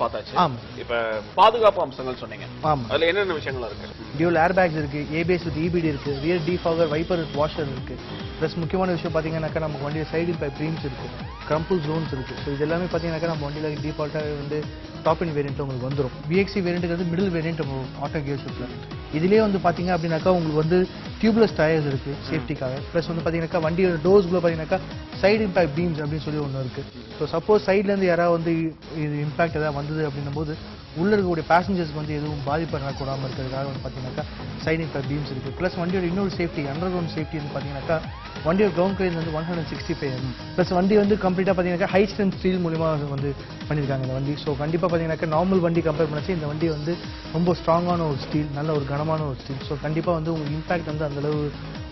பார்த்தாச்சு. இப்ப பாதுகாப்பு அம்சங்கள் சொன்னீங்க. அதுல என்னென்ன விஷயங்கள் இருக்கு? டியூல் ஏர் பேக்ஸ் இருக்கு, ஏபிஎஸ் வித் இபிடி இருக்கு, rear defogger wiper with washer இருக்கு. ப்ளஸ் முக்கியமான விஷயம் பார்த்தீங்கன்னாக்கா நம்ம வண்டியில் சைடு பை ப்ரீம்ஸ் இருக்கு, கிரம்பிள் ஜோன்ஸ் இருக்கு. ஸோ இது எல்லாமே பார்த்தீங்கன்னாக்கா நம்ம வண்டியில் டிஃபால்ட்டாக வந்து டாப் இன் வேரியன்ட் உங்களுக்கு வந்துடும். பிஎக்ஸி வேரியன்ட்டுக்கு வந்து மிடில் வேரியன்ட் ஆட்டோ கியர் ஷிஃப்ட்டில். இதுலேயே வந்து பார்த்தீங்க அப்படின்னாக்கா உங்களுக்கு வந்து டியூப்லெஸ் டயர்ஸ் இருக்கு சேஃப்டிக்காக. ப்ளஸ் வந்து பார்த்தீங்கன்னாக்கா வண்டியோட டோர்ஸ்குள்ள பார்த்தீங்கன்னாக்கா சைடு இம்பாக்ட் பீம்ஸ் அப்படின்னு சொல்லி ஒன்று இருக்கு. ஸோ சப்போஸ் சைட்லேருந்து யாராவது வந்து இது இம்பாக்ட் ஏதாவது வந்தது அப்படின்னும் போது உள்ள இருக்கக்கூடிய பேசஞ்சர்ஸ்க்கு வந்து எதுவும் பாதிப்பு நடக்கூடாமல் இருக்கிறதுக்காக வந்து பார்த்தீங்கன்னாக்கா சைடு இம்பாக்ட் பீம்ஸ் இருக்கு. ப்ளஸ் வண்டியோட இன்னொரு சேஃப்டி, அண்டர் கிரவுண்ட் சேஃப்டி வந்து பார்த்தீங்கன்னாக்கா வண்டியோட கிரவுண்ட் கிளியர் வந்து 165 ப்ளஸ் வண்டி வந்து கம்ப்ளீட்டாக பார்த்தீங்கன்னா ஹை ஸ்ட்ரென்த் ஸ்டீல் மூலியமா வந்து பண்ணியிருக்காங்க இந்த வண்டி. ஸோ கண்டிப்பாக பார்த்தீங்கன்னாக்கா நார்மல் வண்டி கம்பேர் பண்ணி இந்த வண்டி வந்து ரொம்ப ஸ்ட்ராங்கான ஒரு ஸ்டீல், நல்ல ஒரு கனமான ஒரு ஸ்டீல். ஸோ கண்டிப்பாக வந்து உங்களுக்கு இம்பாக்ட் வந்து அந்தளவு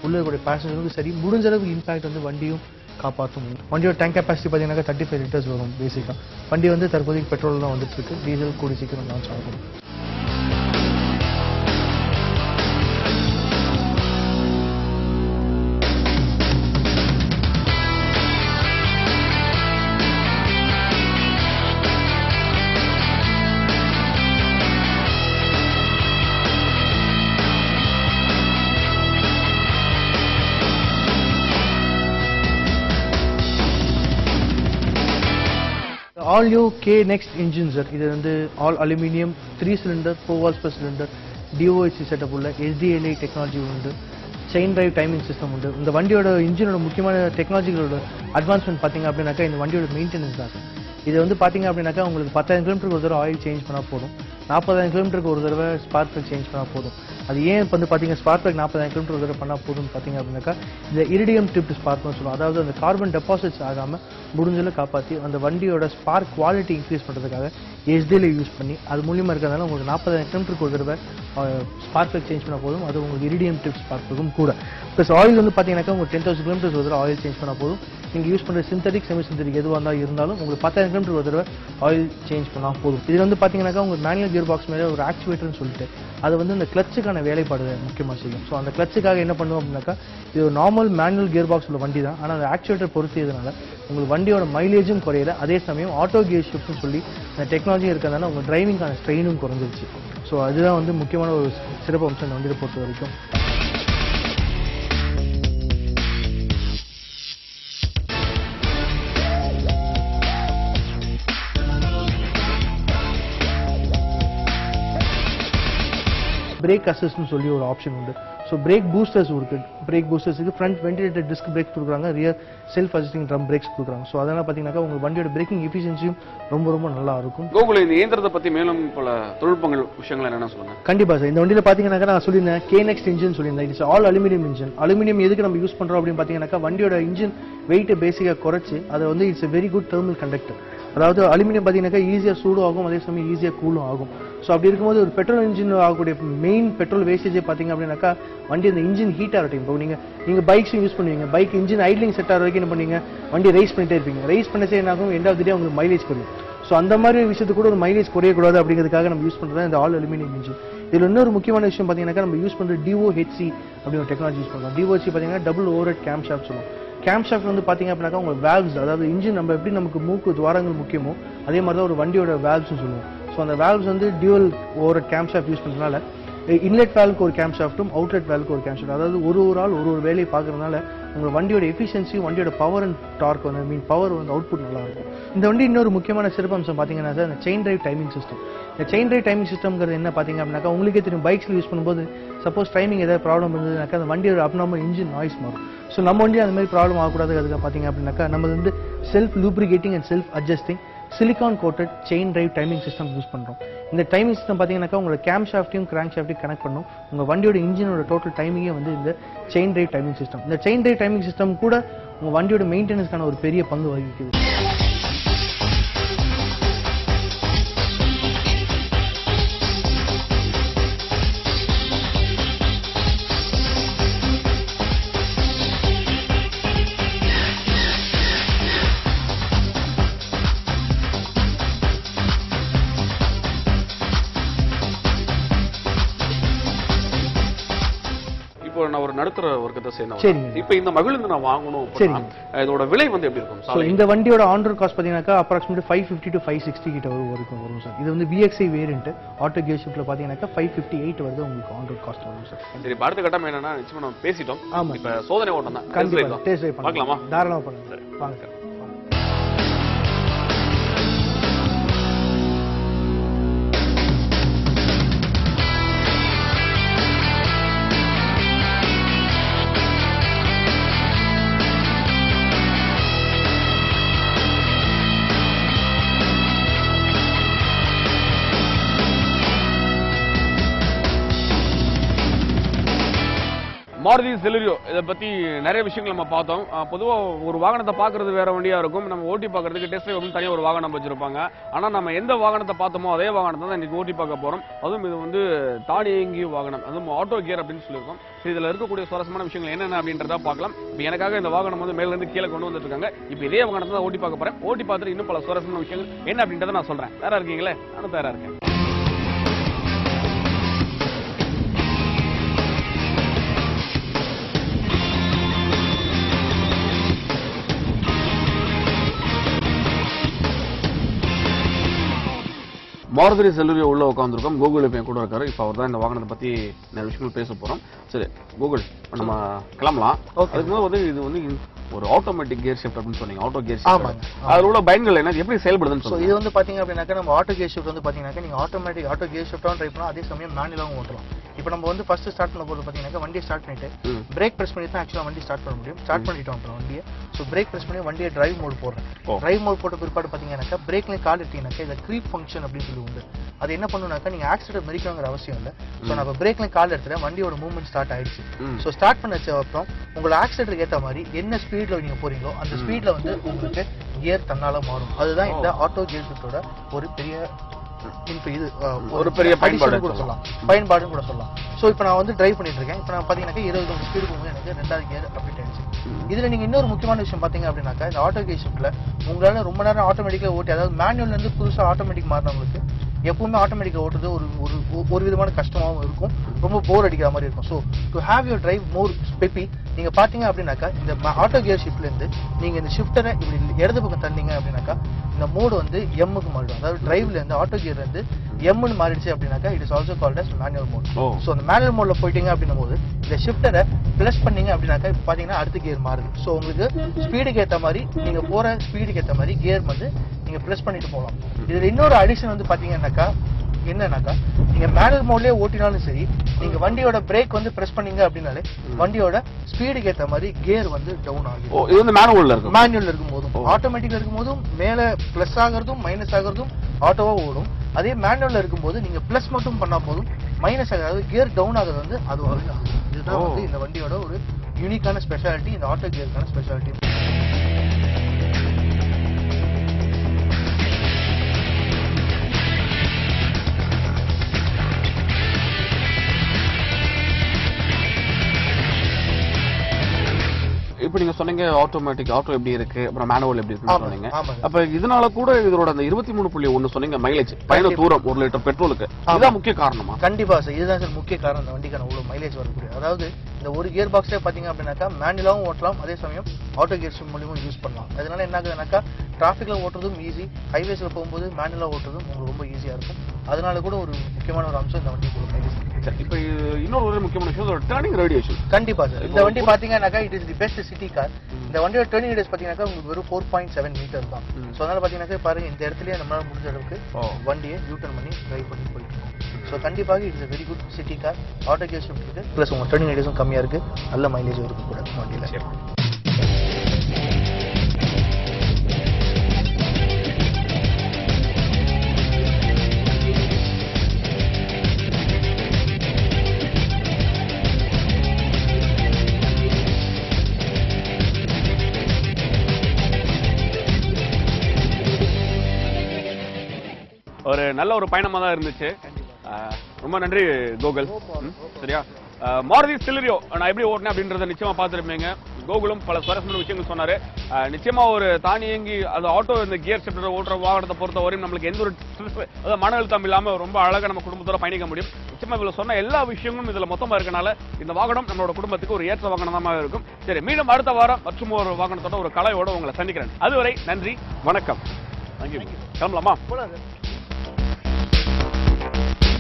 உள்ள இருக்கக்கூடிய பேசஞ்சருக்கு சரி, முடிஞ்ச அளவுக்கு இம்பாக்ட் வந்து வண்டியும் காப்பாற்றும். வண்டியோட டேங்க் கெப்பாசிட்டி பார்த்தீங்கன்னா 35 லிட்டர்ஸ் வரும் பேசிக்காக. வண்டி வந்து தற்போதைக்கு பெட்ரோல் தான் வந்துட்டு இருக்கு, டீசல் கூடி சீக்கிரம் லான்ச் ஆகும். All new K Next engine sir. இது வந்து all aluminium 3 cylinder 4 valves per cylinder DOHC setup உள்ள SDLI டெக்னாலஜி உண்டு. செயின் டிரைவ் டைமிங் சிஸ்டம் உண்டு. இந்த வண்டியோட இன்ஜினோட முக்கியமான டெக்னாலஜிகளோட அட்வான்ஸ்மெண்ட் பார்த்தீங்க அப்படின்னாக்கா இந்த வண்டியோட மெயின்டெனன்ஸ் தான். இது வந்து பார்த்தீங்க அப்படின்னாக்கா உங்களுக்கு 10,000 கிலோமீட்டருக்கு ஒரு தடவை ஆயில் சேஞ்ச் பண்ணால் போதும், 40,000 கிலோமீட்டருக்கு ஒரு தடவை ஸ்பார்க் பிளக் சேஞ்ச் பண்ணால் போதும். அது ஏன் இப்போ வந்து பார்த்தீங்க ஸ்பார்க் பிளக் 40,000 கிலோமீட்டர் ஒரு தடவை பண்ணால் போதும்னு பார்த்தீங்க அப்படின்னாக்கா இந்த இரிடியம் டிப்ட் ஸ்பார்க்னு சொல்லுவோம். அதாவது அந்த கார்பன் டெபாசிட்ஸ் ஆகாமல் முடிஞ்சளவு காப்பாற்றி அந்த வண்டியோட ஸ்பார்க் குவாலிட்டி இன்க்ரீஸ் பண்ணுறதுக்காக எஸ்டியில் யூஸ் பண்ணி அது மூலியமாக இருக்கிறதுனால உங்களுக்கு 40,000 கிலோமீட்டருக்கு ஒரு தடவை ஸ்பார்க் பிளக் சேஞ்ச் பண்ணால் போதும். அது உங்களுக்கு இரிடியம் டிப்ட் ஸ்பார்க் பிளக்கும் கூட. ப்ளஸ் ஆயில் வந்து பார்த்தீங்கன்னாக்கா உங்களுக்கு 10,000 கிலோமீட்டர் ஒரு தடவை ஆயில் சேஞ்ச் பண்ணால் போதும். நீங்கள் யூஸ் பண்ணுற சிந்தட்டிக் செமி சிந்தட்டிக் எதுவாக இருந்தாலும் உங்களுக்கு 10,000 கிலோமீட்டர் ஒரு தடவை ஆயில் சேஞ்ச் பண்ணால் போதும். இது வந்து பார்த்தீங்கன்னாக்கா உங்களுக்கு மேனுவல் கியர் பாக்ஸ் மேலே ஒரு ஆக்சுவேட்டர்னு சொல்லிட்டு அது வந்து இந்த கிளச்சுக்கான வேலைப்பாடு முக்கியமாக செய்யும். ஸோ அந்த கிளச்சுக்காக என்ன பண்ணுவோம் அப்படின்னாக்கா இது ஒரு நார்மல் மேனுவல் கியர் பாக்ஸ் உள்ள வண்டி தான். ஆனால் அந்த ஆக்சுவேட்டர் பொறுத்தியதுனால உங்களுக்கு வண்டியோட மைலேஜும் குறையல, அதே சமயம் ஆட்டோ கியர் ஷிஃப்ட்னு சொல்லி அந்த டெக்னாலஜி இருக்கிறதுனால உங்கள் டிரைவிங்கான ஸ்ட்ரெயினும் குறைஞ்சிருச்சு. ஸோ அதுதான் வந்து முக்கியமான ஒரு சிறப்பு அம்சம் இந்த வண்டியை பொறுத்த வரைக்கும். பிரேக் அசிஸ்ட்னு சொல்லி ஒரு ஆப்ஷன் உண்டு. ஸோ பிரேக் பூஸ்டர்ஸ் இருக்கு. பிரேக் பூஸ்டர்ஸுக்கு ஃப்ரண்ட் வென்டிலேட்டர் டிஸ்க் பிரேக் கொடுக்குறாங்க, rear self adjusting drum brakes கொடுக்குறாங்க. ஸோ அதனால் பார்த்தீங்கன்னாக்கா உங்கள் வண்டியோட பிரேக்கிங் எஃபிஷியன்சியும் ரொம்ப நல்லா இருக்கும். கோகுல், இந்த இயந்திரத்தை பற்றி மேலும் பல தொழில்நுட்பங்கள் விஷயங்கள் என்னென்ன சொல்லுங்க. கண்டிப்பாக சார். இந்த வண்டியில் பார்த்தீங்கன்னாக்கா நான் சொல்லியிருந்தேன் K Next இன்ஜின் சொல்லியிருந்தேன். It's all aluminium engine. Aluminium எதுக்கு நம்ம யூஸ் பண்ணுறோம் அப்படின்னு பார்த்தீங்கன்னாக்கா வண்டியோட இன்ஜின் வெயிட்டை பேசிக்காக குறைச்சி அதை வந்து it's a very good thermal conductor. அதாவது அலுமினியம் பார்த்தீங்கன்னாக்கா ஈஸியாக சூடும் ஆகும், அதே சமயம் ஈஸியாக கூலும் ஆகும். ஸோ அப்படி இருக்கும்போது ஒரு பெட்ரோல் இன்ஜின் ஆகக்கூடிய மெயின் பெட்ரோல் வேஸ்டேஜே பார்த்தீங்க அப்படின்னாக்கா வண்டி அந்த இன்ஜின் ஹீட் ஆகிற டைம். இப்போ நீங்கள் பைக்ஸும் யூஸ் பண்ணுவீங்க, பைக் இன்ஜின் ஐட்லிங் செட் ஆகிற வரைக்கும் என்ன பண்ணுவீங்க, வண்டி ரைஸ் பண்ணிட்டே இருப்பீங்க. ரைஸ் பண்ணச்சே என்ன ஆகும், எண்ட் ஆஃப் தி டே உங்களுக்கு மைலேஜ் குறையும். ஸோ அந்த மாதிரி விஷயத்துக்கு கூட ஒரு மைலேஜ் குறையக்கூடாது அப்படிங்கிறதுக்காக நம்ம யூஸ் பண்ணுறது இந்த ஆல் அலுமினியம் இன்ஜின். இதில் இன்னொரு முக்கியமான விஷயம் பார்த்தீங்கன்னாக்கா நம்ம யூஸ் பண்ணுற DOHC அப்படின்னு ஒரு டெக்னாலஜி யூஸ் பண்ணுறோம். DOHC பார்த்தீங்கன்னா டபுள் ஓவர்ஹெட் கேம் ஷாஃப்ட் சொல்லுவோம். கேம் ஷாஃப்ட் வந்து பார்த்தீங்க அப்படின்னாக்கா உங்கள் வேல்வ்ஸ், அதாவது இன்ஜின் நம்ம எப்படி நமக்கு மூக்கு துவாரங்கள் முக்கியமோ அதே மாதிரி தான் ஒரு வண்டியோட வேல்வ்ஸ்னு சொல்லுவோம். ஸோ அந்த வேல்வ்ஸ் வந்து dual overhead game shaft use பண்ணுறதுனால இன்லெட் வேல்வுக்கு ஒரு கேம் ஷாஃப்ட்டும் அவுட்லெட் வேல்வுக்கு ஒரு கேம் ஷாஃப்ட், அதாவது ஒரு ஆள் ஒரு வேலையை பார்க்கறதுனால உங்கள் வண்டியோட எஃபிஷியன்சியும் வண்டியோட பவர் அண்ட் டார்க் வந்து பவர் வந்து அவுட்புட் நல்லா இருக்கும். இந்த வண்டி இன்னொரு முக்கியமான சிறப்பம்சம் பார்த்தீங்கன்னா சார் இந்த செயின் டிரைவ் டைமிங் சிஸ்டம். இந்த செயின் டிரைவ் டைமிங் சிஸ்டம்ங்கிறது என்ன பார்த்தீங்க அப்படின்னாக்கா உங்களுக்கே தெரியும், பைக்ஸில் யூஸ் பண்ணும்போது சப்போஸ் டைமிங் ஏதாவது ப்ராப்ளம் இருந்ததுனாக்கா அந்த வண்டியோட அப்நார்மல் இன்ஜின் நாய்ஸ் மாறும். ஸோ நம்ம வண்டி அந்த மாதிரி ப்ராப்ளம் ஆகக்கூடாது. அதுக்கு பார்த்தீங்க அப்படின்னாக்கா நம்ம வந்து self lubricating and self adjusting silicone coated chain drive timing system use பண்ணுறோம். இந்த டைமிங் சிஸ்டம் பார்த்தீங்கன்னாக்கா உங்களோட கேம் ஷாஃப்ட்டையும் கிராங்க் ஷாஃப்ட்டையும் கனெக்ட் பண்ணும். உங்கள் வண்டியோட இன்ஜினோட டோட்டல் டைமிங்கே வந்து இந்த செயின் டிரைவ் டைமிங் சிஸ்டம். இந்த செயின் டிரைவ் டைமிங் சிஸ்டம் கூட உங்கள் வண்டியோட மெயின்டெனன்ஸ்க்கான ஒரு பெரிய பங்கு வகிக்குது. நடுத்தர வர்க்கத்தை சேர்ந்தவங்க. இப்போ இந்த மகிழுந்து நான் வாங்கணும் அப்படின்னா இதோட விலை வந்து எப்படி இருக்கும்? சோ இந்த வண்டியோட ஆன் ரோட் காஸ்ட் பாத்தீங்கன்னா அப்ராக்சிமேட் 550 to 560 கிட்ட வரும் சார். இது வந்து VXI வேரியன்ட் ஆட்டோ கியர் ஷிஃப்ட்ல பாத்தீங்கன்னா 558 வருது உங்களுக்கு ஆன் ரோட் காஸ்ட் வரும் சார். சரி, அடுத்த கட்டம் என்னன்னா நிச்சயமா நம்ம பேசிட்டோம். இப்ப சோதனை ஓட்டம் தான். கண்டிப்பா டெஸ்ட் ட்ரைவ் பார்க்கலாமா? தாராளமா பண்ணுங்க. வாங்க. மாருதி செலரியோ இதை பத்தி நிறைய விஷயங்கள் நம்ம பார்த்தோம். பொதுவா ஒரு வாகனத்தை பாக்குறது வேற வண்டியா இருக்கும், நம்ம ஓட்டி பாக்குறதுக்கு டெஸ்ட் ட்ரைவ் தனியாக ஒரு வாகனம் வச்சிருப்பாங்க. ஆனா நம்ம எந்த வாகனத்தை பார்த்தோமோ அதே வாகனத்தை தான் இன்னைக்கு ஓட்டி பார்க்க போறோம். அதுவும் இது வந்து தானியங்கி வாகனம், அதுவும் ஆட்டோ கியர் அப்படின்னு சொல்லியிருக்கோம். இதுல இருக்கக்கூடிய சுவாரஸ்யமான விஷயங்கள் என்னென்ன அப்படின்றத பார்க்கலாம். இப்போ எனக்காக இந்த வாகனம் வந்து மேல இருந்து கீழே கொண்டு வந்துட்டு இருக்காங்க. இப்போ இதே வாகனத்தை தான் ஓட்டி பார்க்க போறேன். ஓட்டி பார்த்துட்டு இன்னும் பல சுவாரஸ்யமான விஷயங்கள் என்ன அப்படின்றத நான் சொல்றேன். தயாரா இருக்கீங்களே? நானும் தயாரா இருக்கேன். மாருதி செலரியோ உள்ள உட்காந்துருக்கோம். கூகுள் இப்போ கூட இருக்காரு. இப்போ அவர் தான் இந்த வாகனத்தை பத்தி நிறைய விஷயங்கள் பேச போறோம். சரி கூகுள், நம்ம கிளம்பலாம். அதுக்கு முன்னாடி வந்து இது வந்து ஒரு ஆட்டோமேட்டிக் கியர் ஷிஃப்ட் அப்படின்னு சொன்னீங்க. ஆட்டோ கியர் ஷிஃப்ட் அதுல உள்ள பயன்கள் என்ன, எப்படி செயல்படுதுன்னு சொல்லுங்க. இது வந்து பாத்தீங்க அப்படின்னாக்கா நம்ம ஆட்டோ கியர் ஷிஃப்ட் வந்து பாத்தீங்கன்னா நீங்க ஆட்டோமேட்டிக் ஆட்டோ கியர் ஷிஃப்ட்டாவும் ட்ரை பண்ணலாம், அதே சமயம் மேனுவலாவும் ஓட்டலாம். இப்போ நம்ம வந்து ஃபர்ஸ்ட் ஸ்டார்ட் பண்ண போது பாத்தீங்கன்னா வண்டியை ஸ்டார்ட் பண்ணிட்டு பிரேக் பிரஸ் பண்ணி தான் ஆக்சுவலா வண்டி ஸ்டார்ட் பண்ண முடியும். ஸ்டார்ட் பண்ணிட்டோம் அப்புறம் வண்டியை. ஸோ பிரேக் பிரஸ் பண்ணி வண்டியை டிரைவ் மோட் போடுறேன். டிரைவ் மோட் போட்ட பிற்பாடு பாத்தீங்கன்னாக்கா பிரேக்ல கால் எடுத்தீங்கன்னாக்கா இதை க்ரீப் ஃபங்க்ஷன் அப்படின்னு சொல்லி உண்டு. அது என்ன பண்ணுனாக்கா நீங்க ஆக்சிடென்ட் மறிக்கணுங்கிற அவசியம் இல்லை. ஸோ நம்ம பிரேக்ல கால் எடுத்துட்டேன், வண்டியோட மூவ்மெண்ட் ஸ்டார்ட் ஆயிடுச்சு. ஸோ ஸ்டார்ட் பண்ண அப்புறம் உங்களோட ஆக்சிடென்ட்க்கு ஏற்ற மாதிரி என்ன ஸ்பீட்ல நீங்க போறீங்களோ அந்த ஸ்பீட்ல வந்து உங்களுக்கு கியர் தன்னால மாறும். அதுதான் இந்த ஆட்டோ கியர் ஷிஃப்ட்டோட ஒரு பெரிய பயன்பாடுன்னு கூட சொல்லலாம். சோ இப்போ நான் வந்து டிரைவ் பண்ணிட்டு இருக்கேன். இப்போ நான் பாத்தீங்கன்னா 20 ஸ்பீடு போகும்போது எனக்கு 2வது கியர் அப்டேட் ஆயிடுச்சு. இதுல நீங்க இன்னொரு முக்கியமான விஷயம் பாத்தீங்க அப்படின்னாக்கா இந்த ஆட்டோ கியர் ஷிஃப்ட்ல உங்களால ரொம்ப நேரம் ஆட்டோமேட்டிக்கா ஓட்டி, அதாவது மேனுவல்ல இருந்து புதுசா ஆட்டோமேட்டிக் மாறினவங்களுக்கு எப்பவுமே ஆட்டோமேட்டிக்கா ஓட்டுறது ஒரு விதமான கஷ்டமாகவும் இருக்கும், ரொம்ப போர் அடிக்கிற மாதிரி இருக்கும். So to have your drive more peppy நீங்க பாத்தீங்க அப்படின்னாக்கா இந்த ஆட்டோ கியர் ஷிஃப்ட்ல இருந்து நீங்க இந்த ஷிஃப்டரை இப்படி இடது பக்கம் தந்தீங்க அப்படின்னாக்கா இந்த மோடு வந்து எம்முக்கு மாறிடும். அதாவது டிரைவ்ல இருந்து ஆட்டோ கியர்ல இருந்து எம்னு மாறிடுச்சு அப்படின்னாக்கா it is also called as manual mode. So அந்த மேனுவல் மோட்ல போயிட்டீங்க அப்படின்னும் போது இந்த ஷிஃப்டரை பிளஸ் பண்ணீங்க அப்படின்னாக்கா இப்போ பாத்தீங்கன்னா அடுத்த கியர் மாறுது. ஸோ உங்களுக்கு ஸ்பீடுக்கு ஏற்ற மாதிரி நீங்க போற ஸ்பீடுக்கு ஏற்ற மாதிரி கியர் வந்து நீங்க பிளஸ் பண்ணிட்டு போகலாம். இதுல இன்னொரு அடிஷன் வந்து பாத்தீங்கன்னாக்கா என்னன்னாக்கா நீங்க மேனுவல் மோட்லயே ஓட்டினாலும் சரி, நீங்க வண்டியோட பிரேக் வந்து பிரஸ் பண்ணீங்க அப்படின்னாலே வண்டியோட ஸ்பீடுக்கு ஏற்ற மாதிரி கியர் வந்து டவுன் ஆகும். இது வந்து மேனுவல்ல இருக்கும். மேனுவல்ல இருக்கும் போதும் ஆட்டோமேட்டிக்ல இருக்கும் போதும் மேல பிளஸ் ஆகிறதும் மைனஸ் ஆகிறதும் ஆட்டோவா ஓடும். அதே மேனுவல்ல இருக்கும் போது நீங்க பிளஸ் மட்டும் பண்ணா போதும் மைனஸ் ஆகாது, கியர் டவுன் ஆகிறது வந்து அதுவாகவே ஆகும். இதுதான் வந்து இந்த வண்டியோட ஒரு யூனிக்கான ஸ்பெஷாலிட்டி, இந்த ஆட்டோ கியருக்கான ஸ்பெஷாலிட்டி. இப்போ நீங்க சொன்னீங்க ஆட்டோமேட்டிக் ஆட்டோ எப்படி இருக்கு, அப்புறம் மேனுவல் எப்படி இருக்குன்னு சொன்னீங்க. அப்ப இதனால கூட இதோட அந்த 23.1 சொன்னீங்க மைலேஜ், பயண தூரம் 1 லிட்டர் பெட்ரோலுக்கு, இதுதான் முக்கிய காரணமா? கண்டிப்பா சார், இதுதான் சார் முக்கிய காரணம் இந்த வண்டிக்கான அவ்வளவு மைலேஜ் வரக்கூடிய. அதாவது இந்த ஒரு கியர் பாக்ஸ்ல பாத்தீங்க அப்படின்னாக்கா மேனுவலாவும் ஓட்டலாம், அதே சமயம் ஆட்டோ கியர் ஷிஃப்ட் மூலமும் யூஸ் பண்ணலாம். அதனால என்ன ஆகுதுனாக்கா டிராஃபிக்ல ஓட்டுறதும் ஈஸி, ஹைவேஸ்ல போகும்போது மேனுவலா ஓட்டுறதும் உங்களுக்கு ரொம்ப ஈஸியா இருக்கும். அதனால கூட ஒரு முக்கியமான ஒரு அம்சம் இந்த வண்டி கூட மைலேஜ். இப்போ இன்னொரு ஒரு முக்கியமான விஷயம் டர்னிங் ரேடியேஷன். கண்டிப்பா சார், இந்த வண்டி பாத்தீங்கன்னாக்கா it is the best city car. இந்த வண்டியோட டர்னிங் ரேடியஸ் பாத்தீங்கன்னா உங்களுக்கு வெறும் 4.7 மீட்டர் தான். சோ அதனால பாத்தீங்கன்னா பாருங்க இந்த இடத்துலயே நம்மளால முடிஞ்ச அளவுக்கு வண்டியை யூ டர்ன் பண்ணி டிரைவ் பண்ணி போயிட்டு இருக்கோம். ஸோ கண்டிப்பாக it's very good city car. Auto gear shift இருக்கு, பிளஸ் உங்க டர்னிங் ரேடியஸும் கம்மியா இருக்கு, நல்ல மைலேஜும் இருக்கு கூட வண்டியில. ஒரு நல்ல ஒரு பயணமா தான் இருந்துச்சு. ரொம்ப நன்றி கோகுல். சரியா, மாருதி செலரியோ நான் எப்படி ஓட்டினேன் அப்படின்றத நிச்சயமா பார்த்துருப்பீங்க. கோகுலும் பல சுவாரஸ்யமான விஷயங்கள் சொன்னாரு. நிச்சயமா ஒரு தானியங்கி அது ஆட்டோ இந்த கியர் ஷிஃப்டர் ஓட்டுற வாகனத்தை பொறுத்த வரையும் நம்மளுக்கு எந்த ஒரு அதாவது மன அழுத்தம் இல்லாம ரொம்ப அழகா நம்ம குடும்பத்தோட பயணிக்க முடியும். நிச்சயமா இவ்வளவு சொன்ன எல்லா விஷயங்களும் இதுல மொத்தமா இருக்கனால இந்த வாகனம் நம்மளோட குடும்பத்துக்கு ஒரு ஏற்ற வாகனமா இருக்கும். சரி, மீண்டும் அடுத்த வாரம் மற்றும் ஒரு வாகனத்தோட ஒரு கலையோட உங்களை சந்திக்கிறேன். அதுவரை நன்றி, வணக்கம். கிளம்பலாமா?